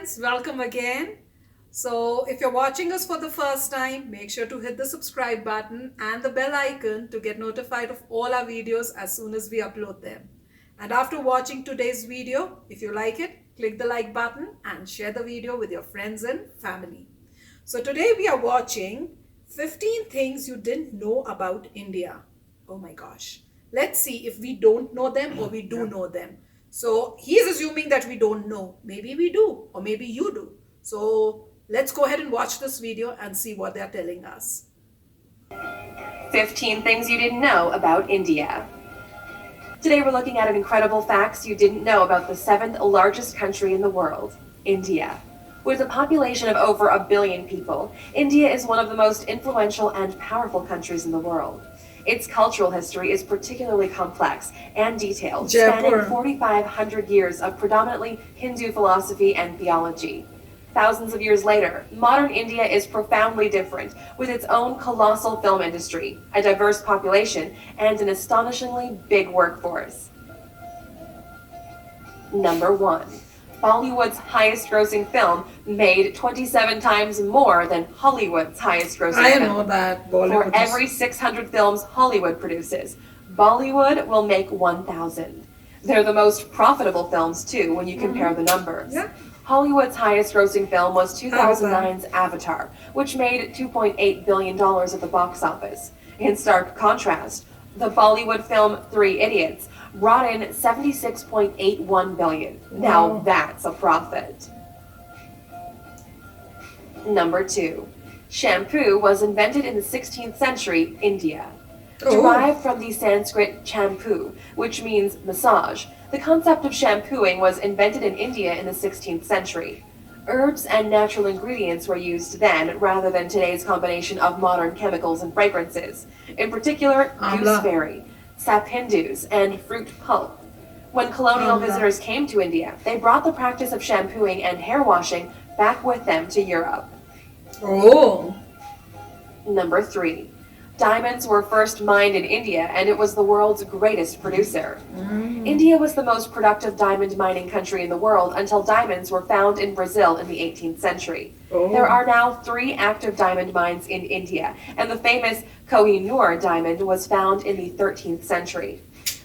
friends, welcome again. So, if you're watching us for the first time, make sure to hit the subscribe button and the bell icon to get notified of all our videos as soon as we upload them. And after watching today's video, if you like it, click the like button and share the video with your friends and family. So, today we are watching 15 things you didn't know about India. Oh my gosh. Let's see if we don't know them or we do know them. So he is assuming that we don't know. Maybe we do, or maybe you do. So let's go ahead and watch this video and see what they're telling us. 15 things you didn't know about India. Today we're looking at incredible facts you didn't know about the 7th largest country in the world, India. With a population of over 1 billion people, India is one of the most influential and powerful countries in the world. Its cultural history is particularly complex and detailed, spanning 4,500 years of predominantly Hindu philosophy and theology. Thousands of years later, modern India is profoundly different, with its own colossal film industry, a diverse population, and an astonishingly big workforce. Number 1. Bollywood's highest-grossing film made 27 times more than Hollywood's highest-grossing film. I know that. For every 600 films Hollywood produces, Bollywood will make 1,000. They're the most profitable films, too, when you compare the numbers. Yeah. Hollywood's highest-grossing film was 2009's Avatar, which made $2.8 billion at the box office. In stark contrast, the Bollywood film Three Idiots brought in $76.81 billion. Now that's a profit. Number 2. Shampoo was invented in the 16th century, India. Derived from the Sanskrit champu, which means massage, the concept of shampooing was invented in India in the 16th century. Herbs and natural ingredients were used then, rather than today's combination of modern chemicals and fragrances. In particular, gooseberry, sapindus, and fruit pulp. When colonial visitors came to India, they brought the practice of shampooing and hair washing back with them to Europe. Number 3. Diamonds were first mined in India, and it was the world's greatest producer. India was the most productive diamond mining country in the world until diamonds were found in Brazil in the 18th century. There are now 3 active diamond mines in India, and the famous Kohinoor diamond was found in the 13th century.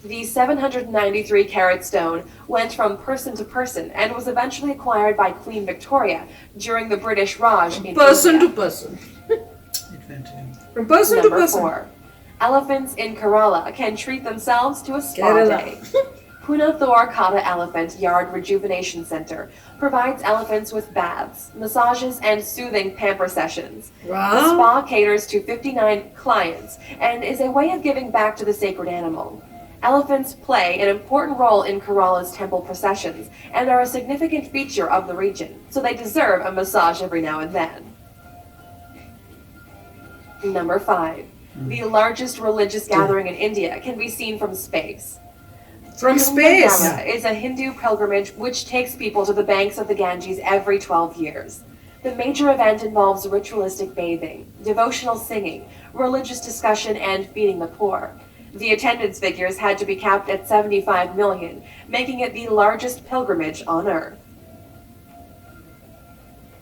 The 793-carat stone went from person to person and was eventually acquired by Queen Victoria during the British Raj in Person India. to person. From person to Number person. 4. Elephants in Kerala can treat themselves to a spa day. Punathur Kata Elephant Yard Rejuvenation Center provides elephants with baths, massages, and soothing pamper sessions. Wow. The spa caters to 59 clients and is a way of giving back to the sacred animal. Elephants play an important role in Kerala's temple processions and are a significant feature of the region, so they deserve a massage every now and then. Number 5. The largest religious gathering in India can be seen from space. From space. Kumbh Mela is a Hindu pilgrimage which takes people to the banks of the Ganges every 12 years. The major event involves ritualistic bathing, devotional singing, religious discussion, and feeding the poor. The attendance figures had to be capped at 75 million, making it the largest pilgrimage on Earth.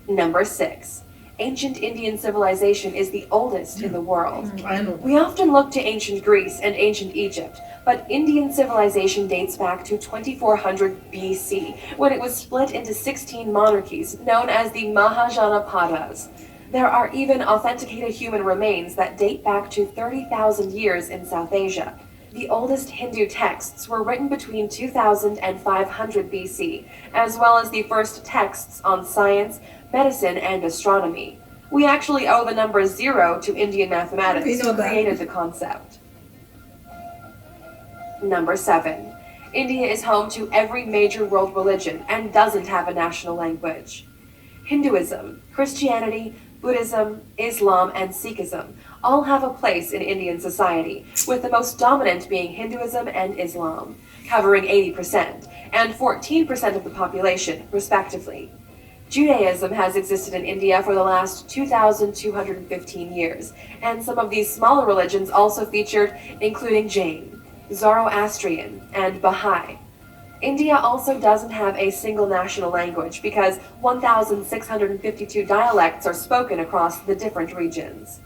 Number 6. Ancient Indian civilization is the oldest in the world. I know. We often look to ancient Greece and ancient Egypt, but Indian civilization dates back to 2400 BC, when it was split into 16 monarchies, known as the Mahajanapadas. There are even authenticated human remains that date back to 30,000 years in South Asia. The oldest Hindu texts were written between 2000 and 500 BC, as well as the first texts on science, medicine, and astronomy. We actually owe the number 0 to Indian mathematics, who created the concept. Number 7. India is home to every major world religion and doesn't have a national language. Hinduism, Christianity, Buddhism, Islam, and Sikhism all have a place in Indian society, with the most dominant being Hinduism and Islam, covering 80% and 14% of the population, respectively. Judaism has existed in India for the last 2,215 years, and some of these smaller religions also featured, including Jain, Zoroastrian, and Baha'i. India also doesn't have a single national language because 1,652 dialects are spoken across the different regions.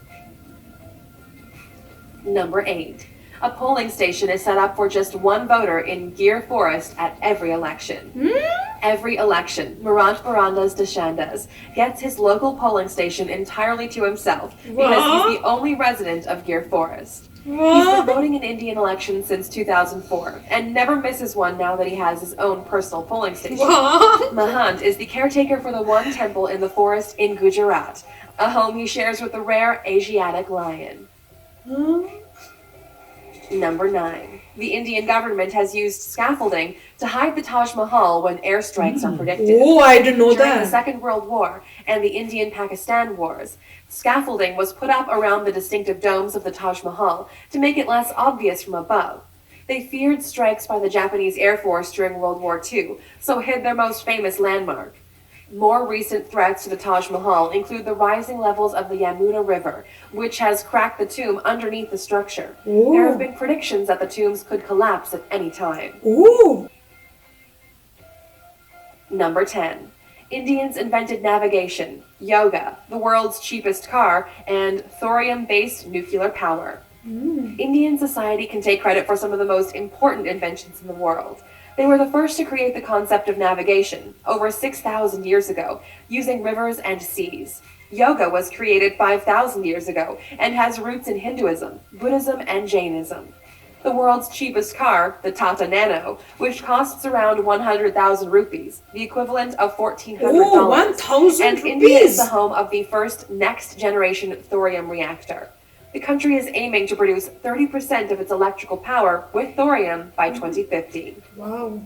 Number 8. A polling station is set up for just one voter in Gir Forest at every election. Every election, Murat Barandas Deshandas gets his local polling station entirely to himself because he's the only resident of Gir Forest. He's been voting in Indian elections since 2004 and never misses one now that he has his own personal polling station. Mahant is the caretaker for the one temple in the forest in Gujarat, a home he shares with the rare Asiatic lion. Number 9. The Indian government has used scaffolding to hide the Taj Mahal when airstrikes are predicted. Oh, I didn't know During the that. Second World War and the Indian-Pakistan Wars, scaffolding was put up around the distinctive domes of the Taj Mahal to make it less obvious from above. They feared strikes by the Japanese Air Force during World War II, so hid their most famous landmark. More recent threats to the Taj Mahal include the rising levels of the Yamuna River, which has cracked the tomb underneath the structure. There have been predictions that the tombs could collapse at any time. Ooh. Number 10. Indians invented navigation, yoga, the world's cheapest car, and thorium-based nuclear power. Indian society can take credit for some of the most important inventions in the world. They were the first to create the concept of navigation, over 6,000 years ago, using rivers and seas. Yoga was created 5,000 years ago and has roots in Hinduism, Buddhism, and Jainism. The world's cheapest car, the Tata Nano, which costs around 100,000 rupees, the equivalent of $1,400. Oh, 1,000 And India is rupees. the home of the first next-generation thorium reactor. The country is aiming to produce 30% of its electrical power with thorium by 2050. Wow.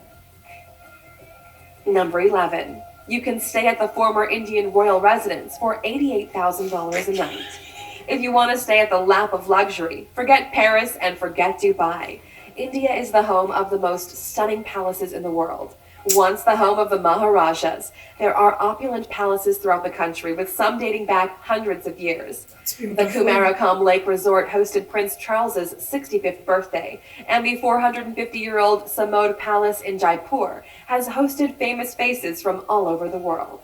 Number 11. You can stay at the former Indian royal residence for $88,000 a night. If you want to stay at the lap of luxury, forget Paris and forget Dubai. India is the home of the most stunning palaces in the world. Once the home of the Maharajas, there are opulent palaces throughout the country, with some dating back hundreds of years. The Kumarakam Lake Resort hosted Prince Charles's 65th birthday, and the 450-year-old Samod Palace in Jaipur has hosted famous faces from all over the world.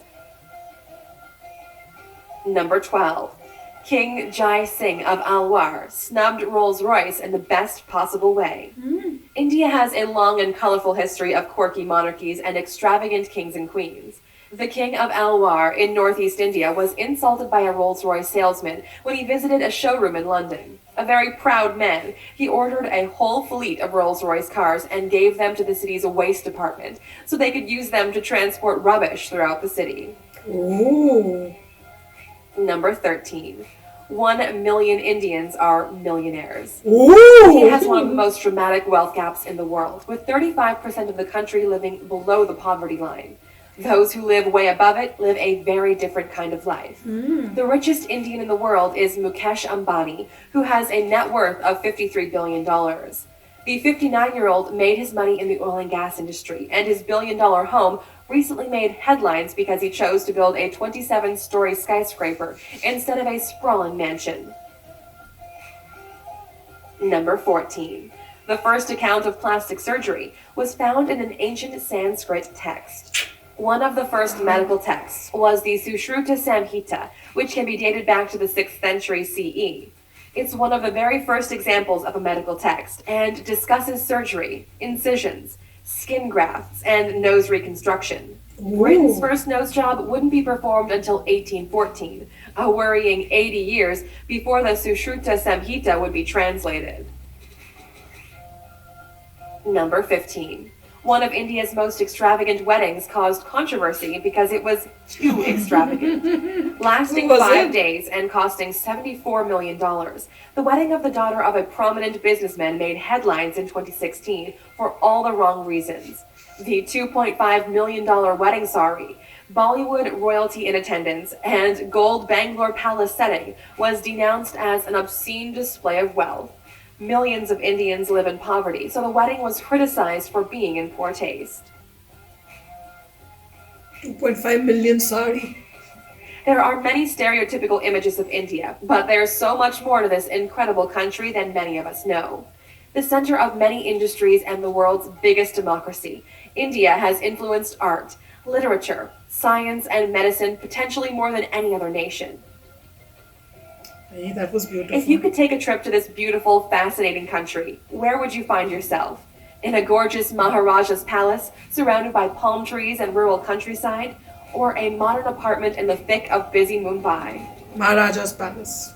Number 12. King Jai Singh of Alwar snubbed Rolls-Royce in the best possible way. India has a long and colorful history of quirky monarchies and extravagant kings and queens. The King of Alwar in northeast India was insulted by a Rolls-Royce salesman when he visited a showroom in London. A very proud man, he ordered a whole fleet of Rolls-Royce cars and gave them to the city's waste department so they could use them to transport rubbish throughout the city. Ooh. Number 13. 1 million Indians are millionaires. Ooh. India has one of the most dramatic wealth gaps in the world, with 35% of the country living below the poverty line. Those who live way above it live a very different kind of life. The richest Indian in the world is Mukesh Ambani, who has a net worth of $53 billion. The 59-year-old made his money in the oil and gas industry, and his billion-dollar home recently made headlines because he chose to build a 27-story skyscraper instead of a sprawling mansion. Number 14. The first account of plastic surgery was found in an ancient Sanskrit text. One of the first medical texts was the Sushruta Samhita, which can be dated back to the 6th century CE. It's one of the very first examples of a medical text and discusses surgery, incisions, skin grafts, and nose reconstruction. Britain's first nose job wouldn't be performed until 1814, a worrying 80 years before the Sushruta Samhita would be translated. Number 15. One of India's most extravagant weddings caused controversy because it was too extravagant. Lasting 5 days and costing $74 million, the wedding of the daughter of a prominent businessman made headlines in 2016 for all the wrong reasons. The $2.5 million wedding sari, Bollywood royalty in attendance, and gold Bangalore Palace setting was denounced as an obscene display of wealth. Millions of Indians live in poverty, so the wedding was criticized for being in poor taste. 2.5 million sari. There are many stereotypical images of India, but there's so much more to this incredible country than many of us know. The center of many industries and the world's biggest democracy, India has influenced art, literature, science, and medicine potentially more than any other nation. Hey, that was beautiful. If you could take a trip to this beautiful, fascinating country, where would you find yourself? In a gorgeous Maharaja's palace, surrounded by palm trees and rural countryside, or a modern apartment in the thick of busy Mumbai? Maharaja's palace.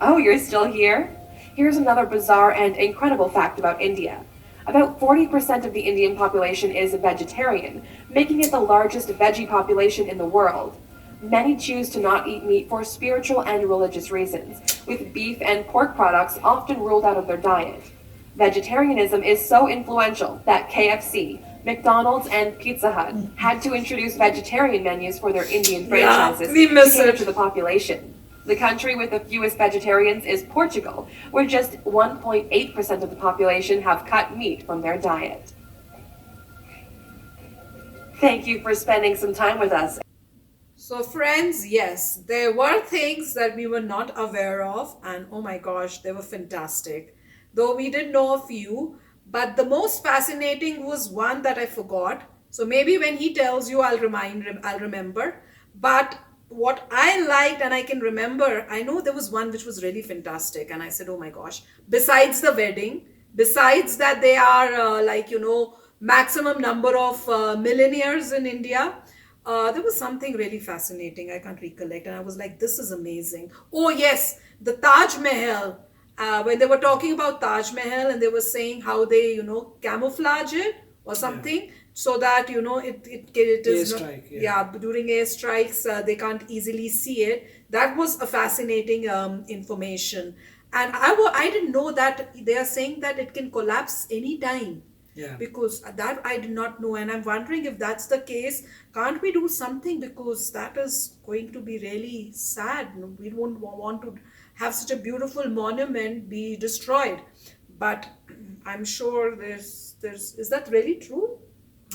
Oh, you're still here? Here's another bizarre and incredible fact about India. About 40% of the Indian population is vegetarian, making it the largest veggie population in the world. Many choose to not eat meat for spiritual and religious reasons, with beef and pork products often ruled out of their diet. Vegetarianism is so influential that KFC, McDonald's, and Pizza Hut had to introduce vegetarian menus for their Indian franchises we miss to cater it. to the population. The country with the fewest vegetarians is Portugal, where just 1.8% of the population have cut meat from their diet. Thank you for spending some time with us. So, friends, yes, there were things that we were not aware of, and oh my gosh, they were fantastic. Though we did know a few, but the most fascinating was one that I forgot. So maybe when he tells you, I'll remember. But what I liked and I can remember, I know there was one which was really fantastic, and I said, oh my gosh, besides the wedding, besides that they are maximum number of millionaires in India, there was something really fascinating. I can't recollect, and I was like, this is amazing. Oh yes, the Taj Mahal. When they were talking about Taj Mahal and they were saying how they camouflage it or something, so that it is Airstrike, during airstrikes they can't easily see it. That was a fascinating information, and I didn't know that they are saying that it can collapse anytime. Yeah. Because that I did not know, and I'm wondering if that's the case, can't we do something, because that is going to be really sad. No, we don't want to have such a beautiful monument be destroyed. But I'm sure there's is that really true?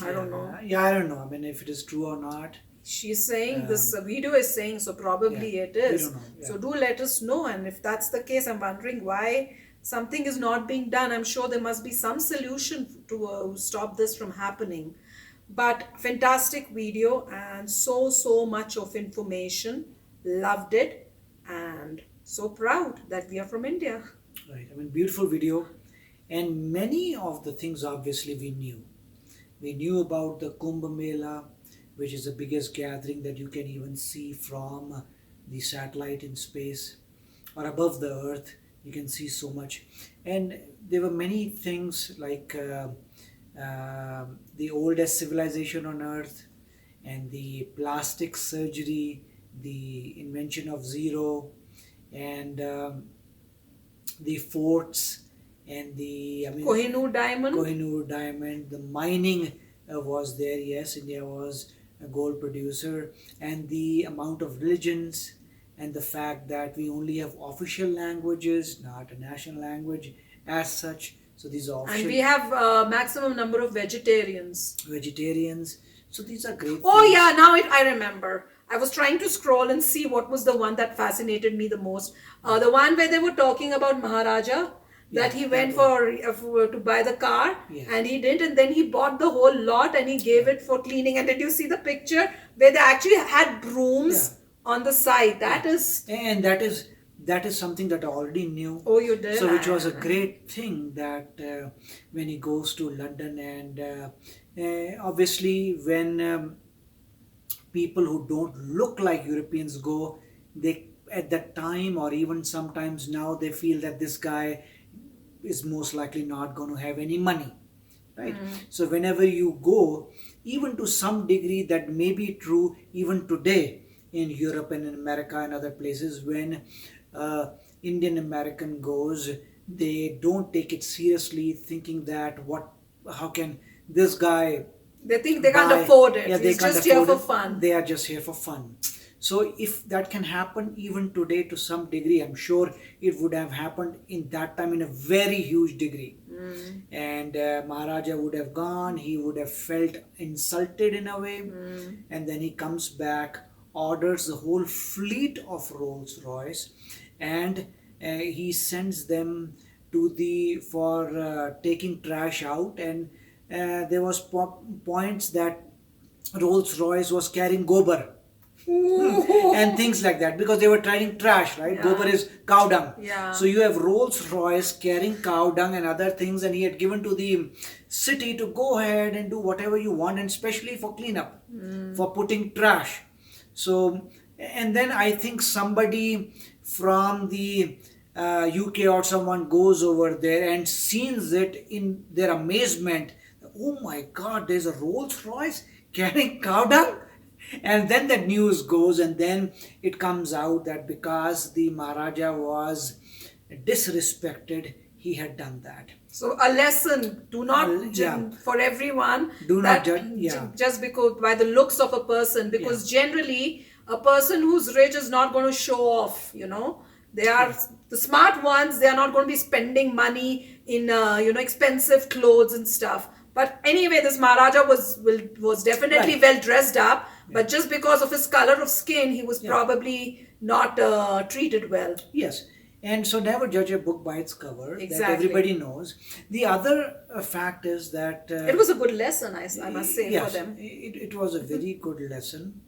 I don't know. Yeah, I don't know. I mean, if it is true or not. She's saying this video is saying, so probably it is. We don't know. Yeah. So do let us know, and if that's the case, I'm wondering why something is not being done. I'm sure there must be some solution to stop this from happening. But fantastic video, and so much of information. Loved it, and so proud that we are from India. Right. I mean, beautiful video. And many of the things obviously we knew. We knew about the Kumbh Mela, which is the biggest gathering that you can even see from the satellite in space or above the earth. You can see so much. And there were many things like the oldest civilization on earth, and the plastic surgery, the invention of zero, and the forts, and Kohinoor diamond. Kohinoor diamond, the mining was there. Yes, India was a gold producer, and the amount of religions, and the fact that we only have official languages, not a national language as such. So these are official. And we have maximum number of vegetarians. So these are great. Oh things. yeah, now I remember. I was trying to scroll and see what was the one that fascinated me the most. The one where they were talking about Maharaja, that he went for to buy the car, and he didn't, and then he bought the whole lot and he gave it for cleaning. And did you see the picture where they actually had brooms on the side? That is, and that is something that I already knew. Oh, you did. So which was a great thing that when he goes to London, and obviously when people who don't look like Europeans go, they at that time or even sometimes now they feel that this guy is most likely not going to have any money, right? So whenever you go, even to some degree that may be true even today in Europe and in America and other places, when Indian American goes, they don't take it seriously, thinking that how can this guy they think they can't afford it. Yeah, He's just here for fun. They are just here for fun. So if that can happen even today to some degree, I'm sure it would have happened in that time in a very huge degree. And Maharaja would have gone, he would have felt insulted in a way, and then he comes back, orders the whole fleet of Rolls Royce, and he sends them to the for taking trash out, and there was points that Rolls Royce was carrying gobar and things like that, because they were trying trash, right? Yeah. Gobar is cow dung. Yeah. So you have Rolls Royce carrying cow dung and other things, and he had given to the city to go ahead and do whatever you want, and especially for cleanup, for putting trash. So, and then I think somebody from the UK or someone goes over there and sees it in their amazement. Oh my God, there's a Rolls Royce carrying cow dung? And then the news goes, and then it comes out that because the Maharaja was disrespected, he had done that. So a lesson: do not Yeah. for everyone. Do that not judge, yeah. Just because by the looks of a person, because generally a person who's rich is not going to show off. They are the smart ones. They are not going to be spending money in expensive clothes and stuff. But anyway, this Maharaja was definitely Right. well dressed up. But just because of his color of skin, he was probably not treated well. Yes. And so never judge a book by its cover. That Exactly. everybody knows. The other fact is that It was a good lesson, I must say, yes, for them. it was a very good lesson,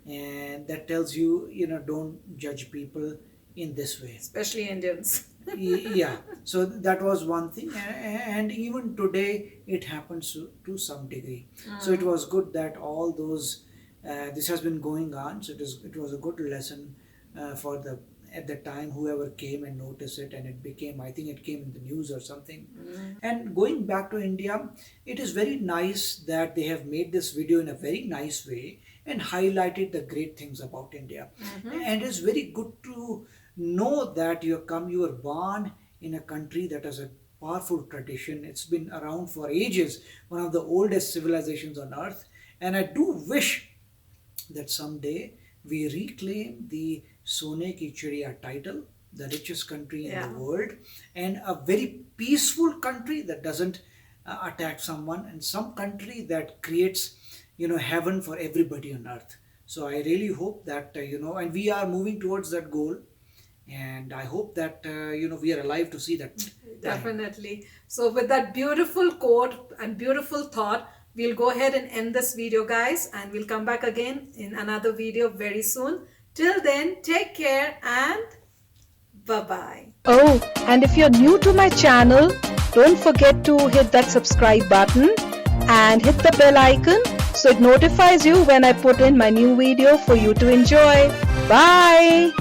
and that tells you, don't judge people in this way. Especially Indians. Yeah, so that was one thing, and even today it happens to some degree. So it was good that all those this has been going on. So it was a good lesson for the at the time whoever came and noticed it, and it became, I think it came in the news or something. And going back to India, it is very nice that they have made this video in a very nice way and highlighted the great things about India. And it's very good to know that you were born in a country that has a powerful tradition. It's been around for ages, one of the oldest civilizations on earth. And I do wish that someday we reclaim the Sone Ki Chidiya title, the richest country in the world, and a very peaceful country that doesn't attack someone, and some country that creates, heaven for everybody on earth. So I really hope that, and we are moving towards that goal. And I hope that, we are alive to see that. Definitely. So with that beautiful quote and beautiful thought, we'll go ahead and end this video, guys, and we'll come back again in another video very soon. Till then, take care and bye-bye. Oh, and if you're new to my channel, don't forget to hit that subscribe button and hit the bell icon so it notifies you when I put in my new video for you to enjoy. Bye!